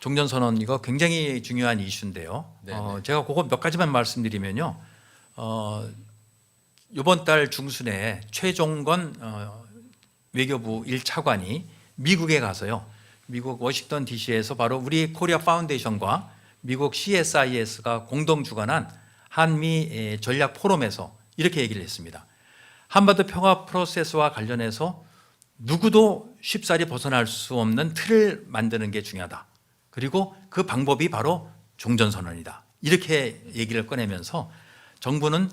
종전선언 이거 굉장히 중요한 이슈인데요. 제가 그거 몇 가지만 말씀드리면요. 이번 달 중순에 최종건 외교부 1차관이 미국에 가서요. 미국 워싱턴 DC에서 바로 우리 코리아 파운데이션과 미국 CSIS가 공동 주관한 한미 전략 포럼에서 이렇게 얘기를 했습니다. 한반도 평화 프로세스와 관련해서 누구도 쉽사리 벗어날 수 없는 틀을 만드는 게 중요하다. 그리고 그 방법이 바로 종전선언이다. 이렇게 얘기를 꺼내면서 정부는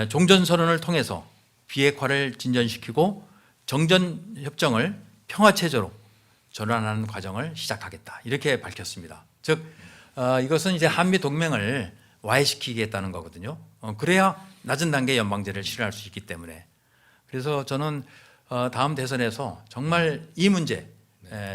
종전선언을 통해서 비핵화를 진전시키고 정전협정을 평화체제로 전환하는 과정을 시작하겠다. 이렇게 밝혔습니다. 즉 이것은 이제 한미 동맹을 와해시키겠다는 거거든요. 그래야 낮은 단계 연방제를 실현할 수 있기 때문에. 그래서 저는 다음 대선에서 정말 이 문제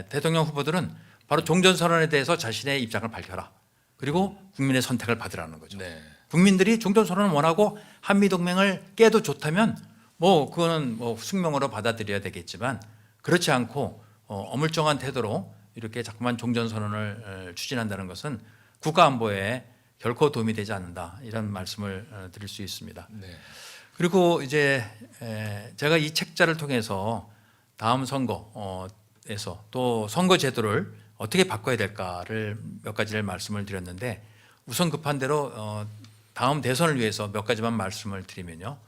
대통령 후보들은 바로 종전선언에 대해서 자신의 입장을 밝혀라. 그리고 국민의 선택을 받으라는 거죠.
네.
국민들이 종전선언을 원하고 한미동맹을 깨도 좋다면 뭐 그거는 뭐 숙명으로 받아들여야 되겠지만 그렇지 않고 어물쩡한 태도로 이렇게 자꾸만 종전선언을 추진한다는 것은 국가안보에 결코 도움이 되지 않는다 이런 말씀을 드릴 수 있습니다.
네.
그리고 이제 제가 이 책자를 통해서 다음 선거에서 또 선거 제도를 어떻게 바꿔야 될까를 몇 가지를 말씀을 드렸는데 우선 급한 대로 다음 대선을 위해서 몇 가지만 말씀을 드리면요.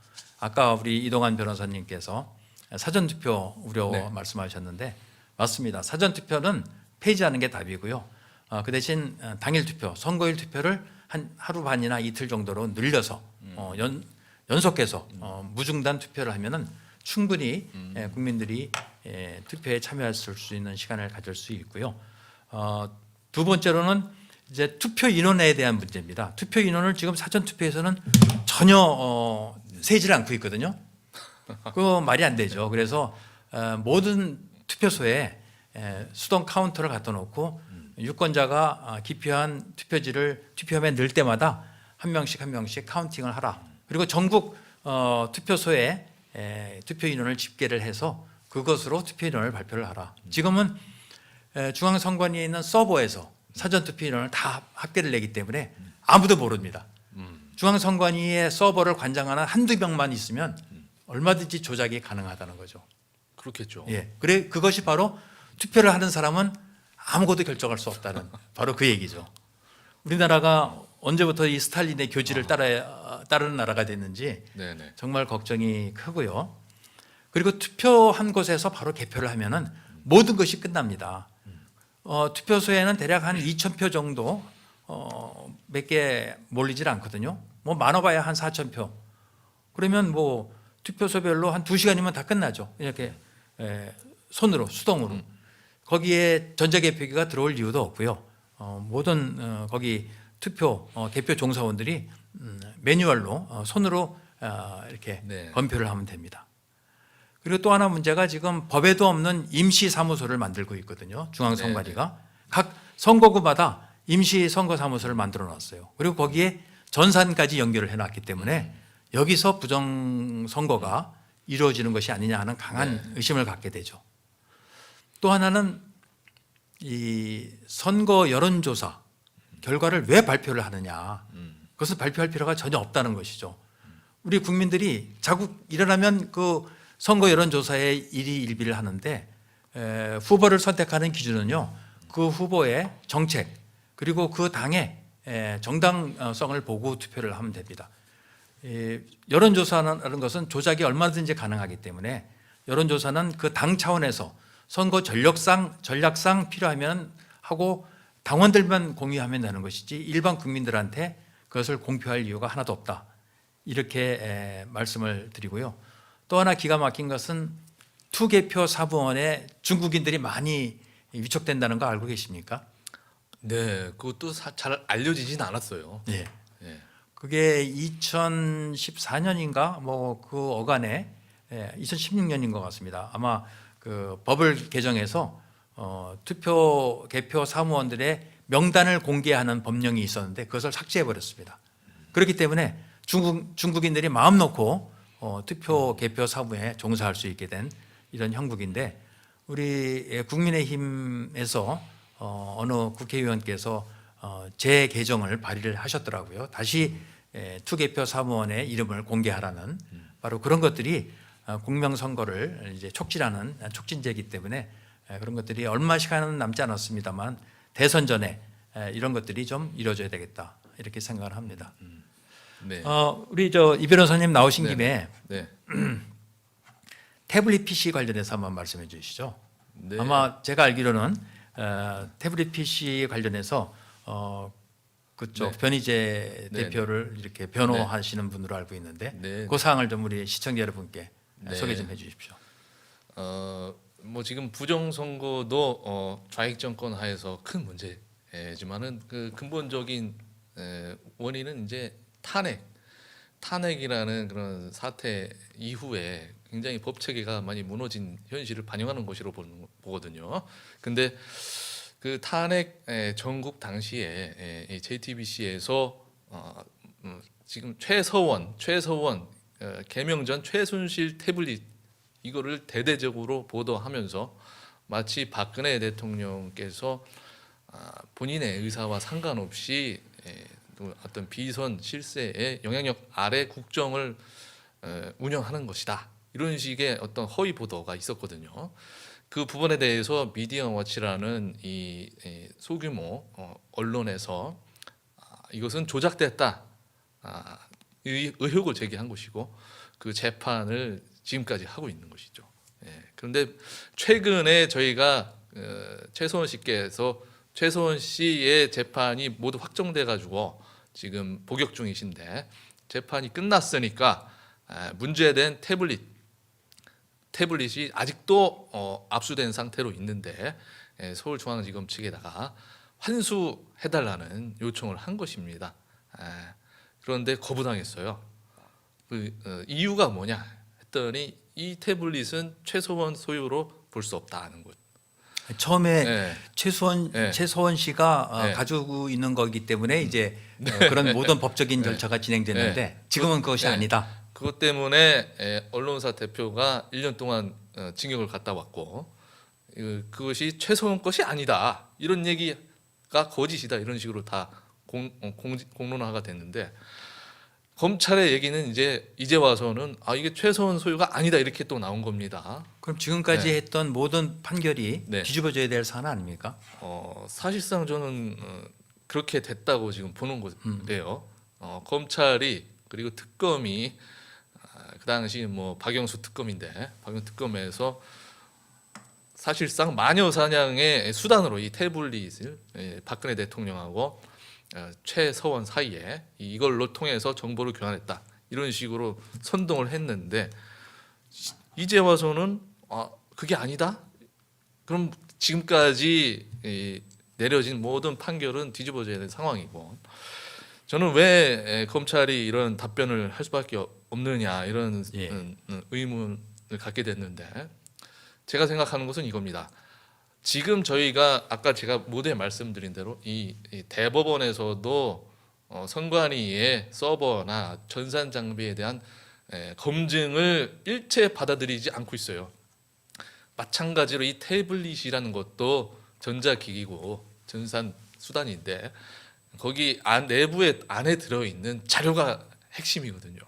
아까 우리 이동환 변호사님께서 사전투표 우려
네.
말씀하셨는데 맞습니다. 사전투표는 폐지하는 게 답이고요. 그 대신 당일 투표, 선거일 투표를 한 하루 반이나 이틀 정도로 늘려서 연속해서 무중단 투표를 하면은 충분히 국민들이 투표에 참여할 수 있는 시간을 가질 수 있고요. 두 번째로는 이제 투표 인원에 대한 문제입니다. 투표 인원을 지금 사전 투표에서는 전혀 세지를 않고 있거든요. 그 말이 안 되죠. 그래서 모든 투표소에 수동 카운터를 갖다 놓고 유권자가 기표한 투표함에 넣을 때마다 한 명씩 카운팅을 하라. 그리고 전국 투표소에 투표 인원을 집계를 해서 그것으로 투표 인원을 발표를 하라. 지금은 중앙선관위에 있는 서버에서 사전 투표 인원을 다 합계를 내기 때문에 아무도 모릅니다. 중앙선관위의 서버를 관장하는 한두 명만 있으면 얼마든지 조작이 가능하다는 거죠.
그렇겠죠.
예, 그래 그것이 바로 투표를 하는 사람은 아무것도 결정할 수 없다는 바로 그 얘기죠. 우리나라가 언제부터 이 스탈린의 교지를 따르는 나라가 됐는지
네네.
정말 걱정이 크고요. 그리고 투표한 곳에서 바로 개표를 하면은 모든 것이 끝납니다. 투표소에는 대략 한 2,000표 정도 몇 개 몰리질 않거든요. 뭐 많아봐야 한 4,000표. 그러면 뭐 투표소별로 한 2시간이면 다 끝나죠. 이렇게 손으로 수동으로. 거기에 전자개표기가 들어올 이유도 없고요. 모든 거기 개표 종사원들이 매뉴얼로 손으로 이렇게
네.
검표를 하면 됩니다. 그리고 또 하나 문제가 지금 법에도 없는 임시사무소를 만들고 있거든요. 중앙선관위가 각 선거구마다 임시선거사무소를 만들어 놨어요. 그리고 거기에 전산까지 연결을 해놨기 때문에 여기서 부정선거가 이루어지는 것이 아니냐 하는 강한 의심을 갖게 되죠. 또 하나는 이 선거 여론조사 결과를 왜 발표를 하느냐. 그것을 발표할 필요가 전혀 없다는 것이죠. 우리 국민들이 자국 일어나면 그 선거 여론조사에 일희일비를 하는데 후보를 선택하는 기준은요. 그 후보의 정책 그리고 그 당의 정당성을 보고 투표를 하면 됩니다. 여론조사라는 것은 조작이 얼마든지 가능하기 때문에 여론조사는 그 당 차원에서 선거 전략상 필요하면 하고 당원들만 공유하면 되는 것이지 일반 국민들한테 그것을 공표할 이유가 하나도 없다. 이렇게 말씀을 드리고요. 또 하나 기가 막힌 것은 투개표 사무원에 중국인들이 많이 위촉된다는 거 알고 계십니까?
네, 그것도 잘 알려지진 않았어요.
네.
네.
그게 2014년인가 뭐 그 어간에 2016년인 것 같습니다. 아마 그 법을 개정해서 개표 사무원들의 명단을 공개하는 법령이 있었는데 그것을 삭제해 버렸습니다. 그렇기 때문에 중국인들이 마음 놓고 개표 사무에 종사할 수 있게 된 이런 형국인데 우리 국민의힘에서 어느 국회의원께서 재개정을 발의를 하셨더라고요. 다시 투개표 사무원의 이름을 공개하라는 바로 그런 것들이 공명선거를 이제 촉진하는 촉진제이기 때문에 그런 것들이 얼마 시간은 남지 않았습니다만 대선 전에 이런 것들이 좀 이루어져야 되겠다 이렇게 생각을 합니다.
네.
우리 이 변호사님 나오신
네.
김에
네.
태블릿 PC 관련해서 한번 말씀해 주시죠.
네.
아마 제가 알기로는 태블릿 PC 관련해서 그쪽
네.
변희재
네.
대표를 이렇게 변호하시는 분으로 알고 있는데
네.
그 사항을 좀 우리 시청자 여러분께
네.
소개 좀 해주십시오.
뭐 지금 부정선거도 좌익 정권 하에서 큰 문제지만은 그 근본적인 원인은 이제 탄핵이라는 그런 사태 이후에 굉장히 법 체계가 많이 무너진 현실을 반영하는 것으로 보거든요. 근데 그 탄핵 전국 당시에 JTBC에서 지금 최서원 개명 전 최순실 태블릿 이거를 대대적으로 보도하면서 마치 박근혜 대통령께서 본인의 의사와 상관없이 또 어떤 비선 실세의 영향력 아래 국정을 운영하는 것이다. 이런 식의 어떤 허위 보도가 있었거든요. 그 부분에 대해서 미디어워치라는 이 소규모 언론에서 이것은 조작됐다 의혹을 제기한 것이고 그 재판을 지금까지 하고 있는 것이죠. 그런데 최근에 저희가 최서원 씨께서 최서원 씨의 재판이 모두 확정돼 가지고 지금 복역 중이신데 재판이 끝났으니까 문제된 태블릿이 아직도 압수된 상태로 있는데 서울중앙지검 측에다가 환수해달라는 요청을 한 것입니다. 그런데 거부당했어요. 그 이유가 뭐냐 했더니 이 태블릿은 최서원 소유로 볼 수 없다는 것.
처음에 최서원 씨가
네.
가지고 있는 거기 때문에 이제 그런 모든 법적인 절차가 진행됐는데 지금은 그것이 아니다.
그것 때문에 언론사 대표가 1년 동안 징역을 갔다 왔고 그것이 최서원 것이 아니다. 이런 얘기가 거짓이다. 이런 식으로 다 공론화가 됐는데 검찰의 얘기는 이제 와서는 이게 최서원 소유가 아니다. 이렇게 또 나온 겁니다.
그럼 지금까지 했던 모든 판결이
네.
뒤집어져야 될 사안 아닙니까?
사실상 저는 그렇게 됐다고 지금 보는 거예요. 검찰이 그리고 특검이 그 당시 뭐 박영수 특검인데 박영수 특검에서 사실상 마녀 사냥의 수단으로 이 태블릿을 박근혜 대통령하고 최서원 사이에 이걸로 통해서 정보를 교환했다 이런 식으로 선동을 했는데 이제 와서는 그게 아니다. 그럼 지금까지 내려진 모든 판결은 뒤집어져야 되는 상황이고 저는 왜 검찰이 이런 답변을 할 수밖에 없느냐 이런 의문을 갖게 됐는데 제가 생각하는 것은 이겁니다. 지금 저희가 아까 제가 모두에 말씀드린 대로 이 대법원에서도 선관위의 서버나 전산 장비에 대한 검증을 일체 받아들이지 않고 있어요. 마찬가지로 이 태블릿이라는 것도 전자기기고 전산 수단인데 거기 내부에 안에 들어있는 자료가 핵심이거든요.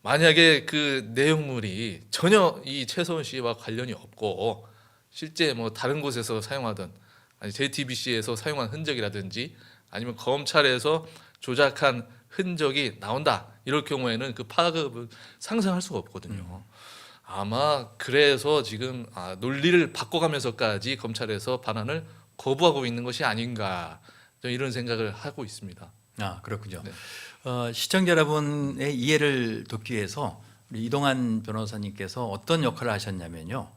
만약에 그 내용물이 전혀 이 최서원 씨와 관련이 없고 실제 뭐 다른 곳에서 사용하던 아니 JTBC에서 사용한 흔적이라든지 아니면 검찰에서 조작한 흔적이 나온다 이럴 경우에는 그 파급을 상상할 수가 없거든요. 아마 그래서 지금 논리를 바꿔가면서까지 검찰에서 반환을 거부하고 있는 것이 아닌가 저는 이런 생각을 하고 있습니다.
그렇군요.
네.
시청자 여러분의 이해를 돕기 위해서 우리 이동환 변호사님께서 어떤 역할을 하셨냐면요.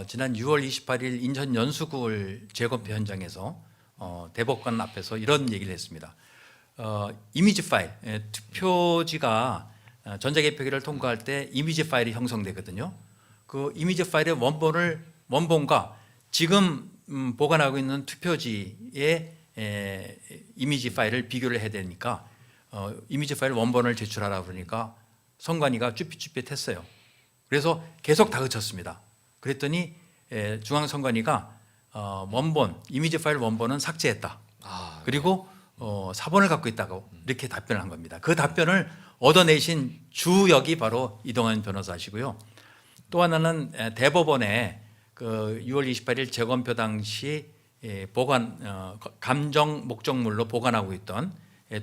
지난 6월 28일 인천 연수구을 재검표 현장에서 대법관 앞에서 이런 얘기를 했습니다. 이미지 파일, 투표지가 전자개표기를 통과할 때 이미지 파일이 형성되거든요. 그 이미지 파일의 원본과 지금 보관하고 있는 투표지의 이미지 파일을 비교를 해야 되니까 이미지 파일 원본을 제출하라 그러니까 선관위가 쭈삣쭈삣했어요. 그래서 계속 다그쳤습니다. 그랬더니 중앙선관위가 원본 이미지 파일 원본은 삭제했다. 그리고 사본을 갖고 있다고 이렇게 답변을 한 겁니다. 그 답변을 얻어내신 주역이 바로 이동환 변호사시고요. 또 하나는 대법원에 그 6월 28일 재검표 당시 보관 감정 목적물로 보관하고 있던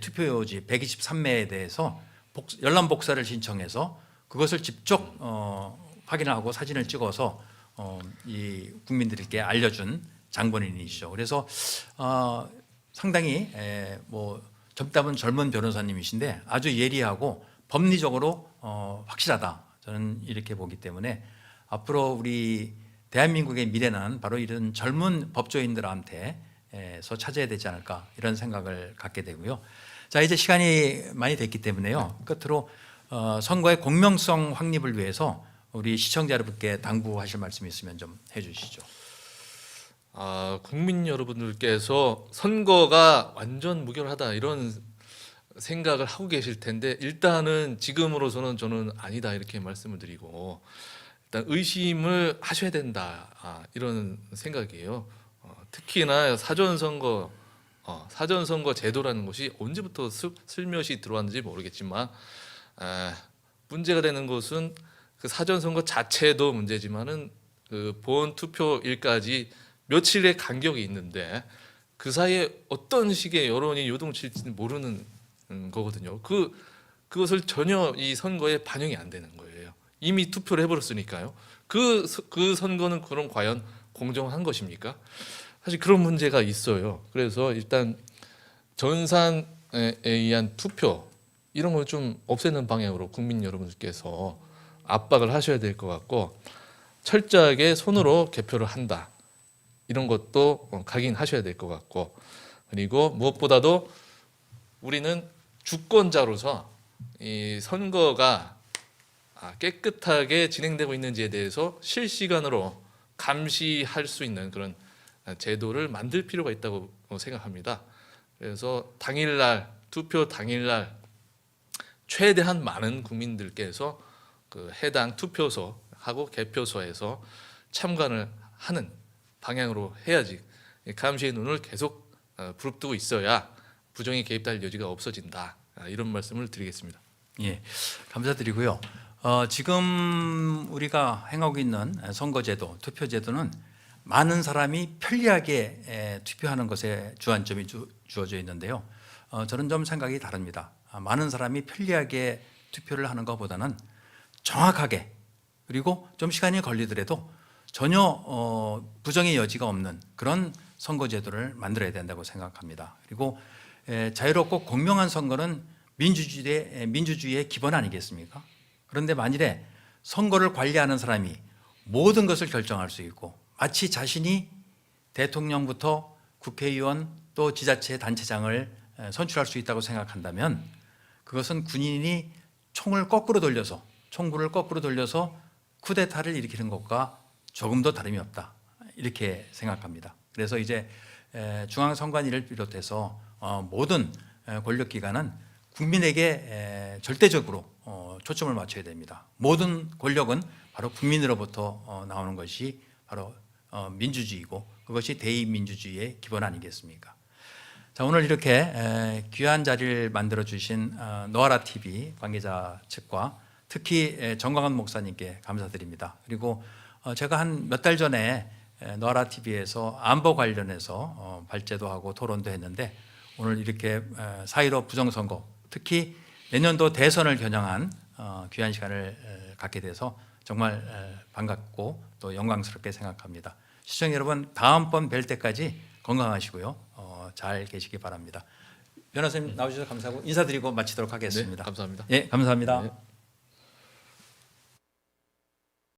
투표용지 123매에 대해서 열람 복사를 신청해서 그것을 직접 확인하고 사진을 찍어서 이 국민들에게 알려준 장본인이시죠. 그래서 상당히 뭐 젊다면 젊은 변호사님이신데 아주 예리하고 법리적으로 확실하다. 저는 이렇게 보기 때문에 앞으로 우리 대한민국의 미래는 바로 이런 젊은 법조인들한테서 찾아야 되지 않을까 이런 생각을 갖게 되고요. 자, 이제 시간이 많이 됐기 때문에요. 끝으로 선거의 공명성 확립을 위해서 우리 시청자 여러분께 당부하실 말씀이 있으면 좀 해주시죠.
국민 여러분들께서 선거가 완전 무결하다 이런 생각을 하고 계실 텐데 일단은 지금으로서는 저는 아니다 이렇게 말씀을 드리고 일단 의심을 하셔야 된다 이런 생각이에요. 특히나 사전선거 제도라는 것이 언제부터 슬며시 들어왔는지 모르겠지만 문제가 되는 것은 그 사전선거 자체도 문제지만은 그 본 투표일까지 며칠의 간격이 있는데 그 사이에 어떤 식의 여론이 요동칠지는 모르는 거거든요. 그것을 전혀 이 선거에 반영이 안 되는 거예요. 이미 투표를 해버렸으니까요. 그 선거는 그럼 과연 공정한 것입니까? 사실 그런 문제가 있어요. 그래서 일단 전산에 의한 투표 이런 걸 좀 없애는 방향으로 국민 여러분들께서 압박을 하셔야 될 것 같고 철저하게 손으로 개표를 한다. 이런 것도 각인하셔야 될 것 같고 그리고 무엇보다도 우리는 주권자로서 이 선거가 깨끗하게 진행되고 있는지에 대해서 실시간으로 감시할 수 있는 그런 제도를 만들 필요가 있다고 생각합니다. 그래서 투표 당일날 최대한 많은 국민들께서 그 해당 투표소하고 개표소에서 참관을 하는 방향으로 해야지 감시의 눈을 계속 부릅뜨고 있어야 부정이 개입될 여지가 없어진다. 이런 말씀을 드리겠습니다.
예, 감사드리고요. 지금 우리가 행하고 있는 선거제도, 투표제도는 많은 사람이 편리하게 투표하는 것에 주안점이 주어져 있는데요. 저는 좀 생각이 다릅니다. 많은 사람이 편리하게 투표를 하는 것보다는 정확하게 그리고 좀 시간이 걸리더라도 전혀 부정의 여지가 없는 그런 선거제도를 만들어야 된다고 생각합니다. 그리고 자유롭고 공명한 선거는 민주주의의 기본 아니겠습니까? 그런데 만일에 선거를 관리하는 사람이 모든 것을 결정할 수 있고 마치 자신이 대통령부터 국회의원 또 지자체 단체장을 선출할 수 있다고 생각한다면 그것은 군인이 총구를 거꾸로 돌려서 쿠데타를 일으키는 것과 조금도 다름이 없다 이렇게 생각합니다. 그래서 이제 중앙선관위를 비롯해서 모든 권력기관은 국민에게 절대적으로 초점을 맞춰야 됩니다. 모든 권력은 바로 국민으로부터 나오는 것이 바로 민주주의고 그것이 대의민주주의의 기본 아니겠습니까? 자, 오늘 이렇게 귀한 자리를 만들어 주신 노아라 TV 관계자 측과 특히 정광훈 목사님께 감사드립니다. 그리고 제가 한 몇 달 전에 노아라 TV에서 안보 관련해서 발제도 하고 토론도 했는데 오늘 이렇게 4.15 부정선거 특히 내년도 대선을 겨냥한 귀한 시간을 갖게 돼서 정말 반갑고 또 영광스럽게 생각합니다. 시청자 여러분 다음번 뵐 때까지 건강하시고요. 잘 계시기 바랍니다. 변호사님 나와주셔서 감사하고 인사드리고 마치도록 하겠습니다.
네, 감사합니다.
예, 감사합니다.
네.